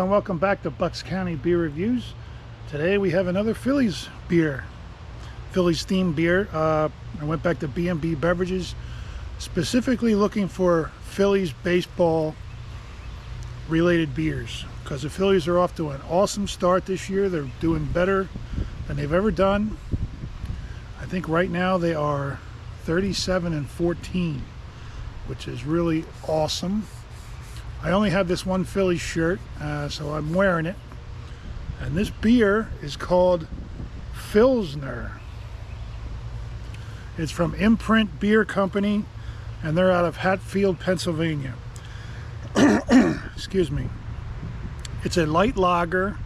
and welcome back to Bucks County Beer Reviews. Today we have another Phillies beer, Phillies themed beer. I went back to B&B Beverages, specifically looking for Phillies baseball related beers, because the Phillies are off to an awesome start this year. They're doing better than they've ever done. I think right now they are 37-14, which is really awesome. I only have this one Phillies shirt, so I'm wearing it. And this beer is called Philsner. It's from Imprint Beer Company, and they're out of Hatfield, Pennsylvania. Excuse me. It's a light lager,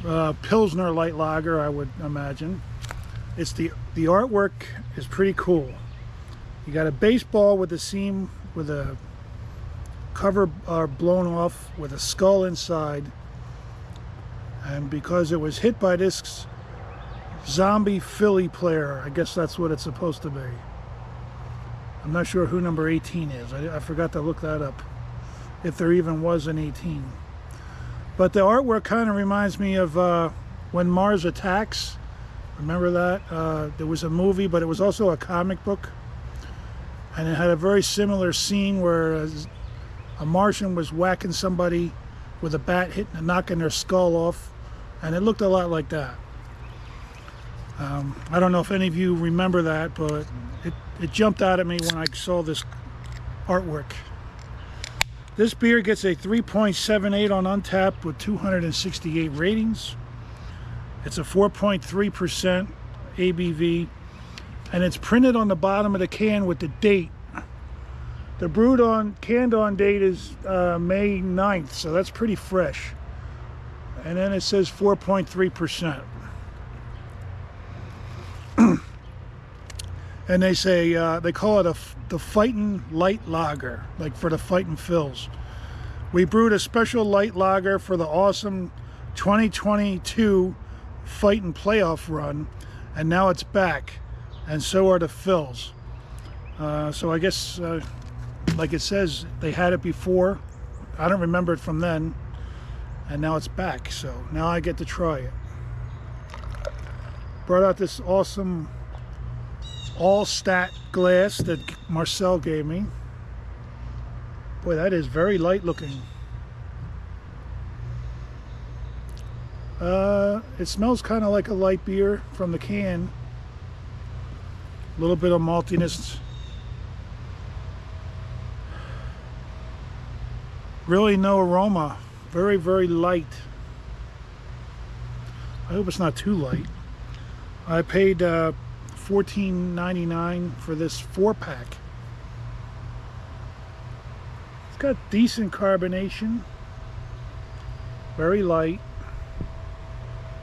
Pilsner light lager, I would imagine. It's the artwork is pretty cool. You got a baseball with a seam, with a cover blown off, with a skull inside, and because it was hit by this zombie Philly player, I guess that's what it's supposed to be. I'm not sure who number 18 is. I forgot to look that up, if there even was an 18. But the artwork kind of reminds me of When Mars Attacks. Remember that? There was a movie, but it was also a comic book, and it had a very similar scene where a Martian was whacking somebody with a bat, hitting and knocking their skull off, and it looked a lot like that. I don't know if any of you remember that, but it jumped out at me when I saw this artwork. This beer gets a 3.78 on Untappd with 268 ratings. It's a 4.3% ABV, and it's printed on the bottom of the can with the date. The canned on date is May 9th, so that's pretty fresh. And then it says 4.3%. And they say, they call it the Fightin' Light Lager, like for the Fightin' Phils. We brewed a special light lager for the awesome 2022 Fightin' playoff run, and now it's back, and so are the Phils. So I guess, like it says, they had it before. I don't remember it from then, and now it's back, so now I get to try it. Brought out this awesome all-stat glass that Marcel gave me. Boy, that is very light looking. It smells kind of like a light beer from the can. A little bit of maltiness. Really no aroma. Very, very light. I hope it's not too light. I paid $14.99 for this 4-pack. It's got decent carbonation. Very light.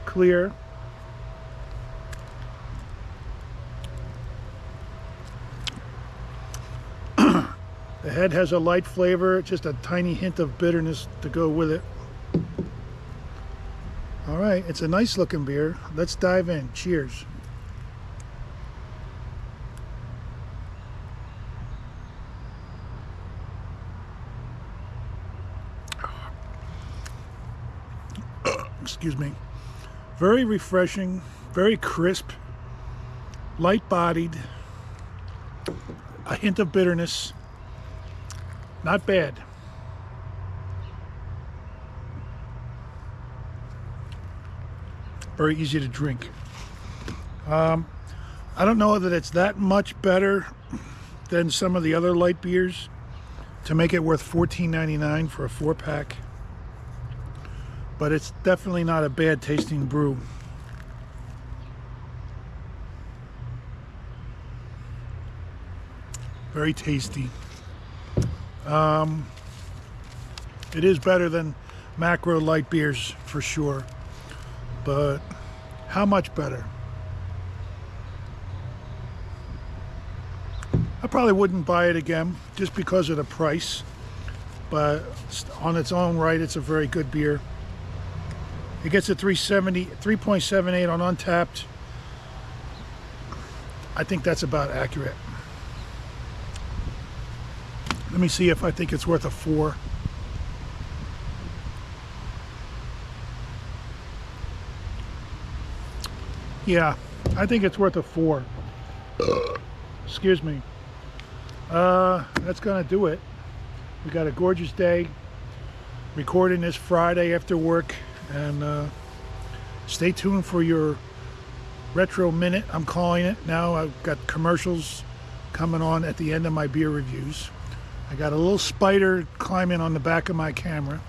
Clear. The head has a light flavor, just a tiny hint of bitterness to go with it. All right, it's a nice looking beer. Let's dive in. Cheers. Excuse me. Very refreshing, very crisp, light bodied, a hint of bitterness. Not bad. Very easy to drink. I don't know that it's that much better than some of the other light beers to make it worth $14.99 for a 4-pack. But it's definitely not a bad tasting brew. Very tasty. It is better than macro light beers for sure, but how much better? I probably wouldn't buy it again just because of the price, but on its own right, it's a very good beer. It gets a 3.78 on Untappd. I think that's about accurate. Let me see if I think it's worth a 4. Yeah, I think it's worth a 4. Excuse me. That's gonna do it. We got a gorgeous day. Recording this Friday after work, and stay tuned for your Retro Minute. I'm calling it now. I've got commercials coming on at the end of my beer reviews. I got a little spider climbing on the back of my camera.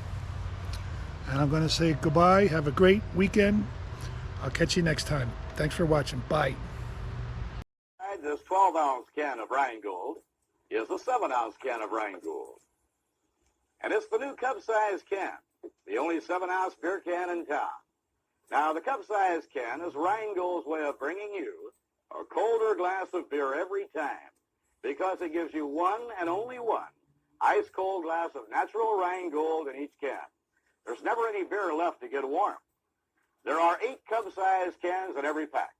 And I'm going to say goodbye. Have a great weekend. I'll catch you next time. Thanks for watching. Bye. This 12-ounce can of Rheingold is a 7-ounce can of Rheingold. And it's the new cup-size can, the only 7-ounce beer can in town. Now, the cup-size can is Rheingold's way of bringing you a colder glass of beer every time, because it gives you one and only one ice-cold glass of natural Rheingold in each can. There's never any beer left to get warm. There are 8 cup-sized cans in every pack,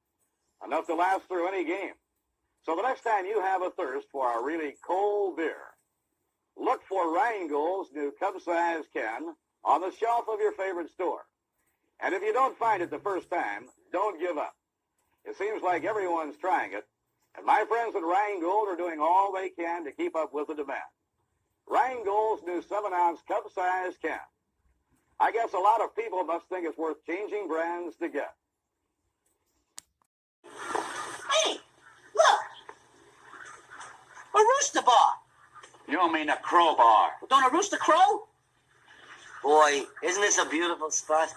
enough to last through any game. So the next time you have a thirst for a really cold beer, look for Rheingold's new cup-sized can on the shelf of your favorite store. And if you don't find it the first time, don't give up. It seems like everyone's trying it, and my friends at Rheingold are doing all they can to keep up with the demand. Rheingold's new 7-ounce cup-sized can. I guess a lot of people must think it's worth changing brands to get. Hey, look! A rooster bar. You mean a crowbar? Don't a rooster crow? Boy, isn't this a beautiful spot?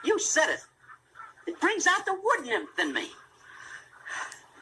You said it. It brings out the wood nymph in me.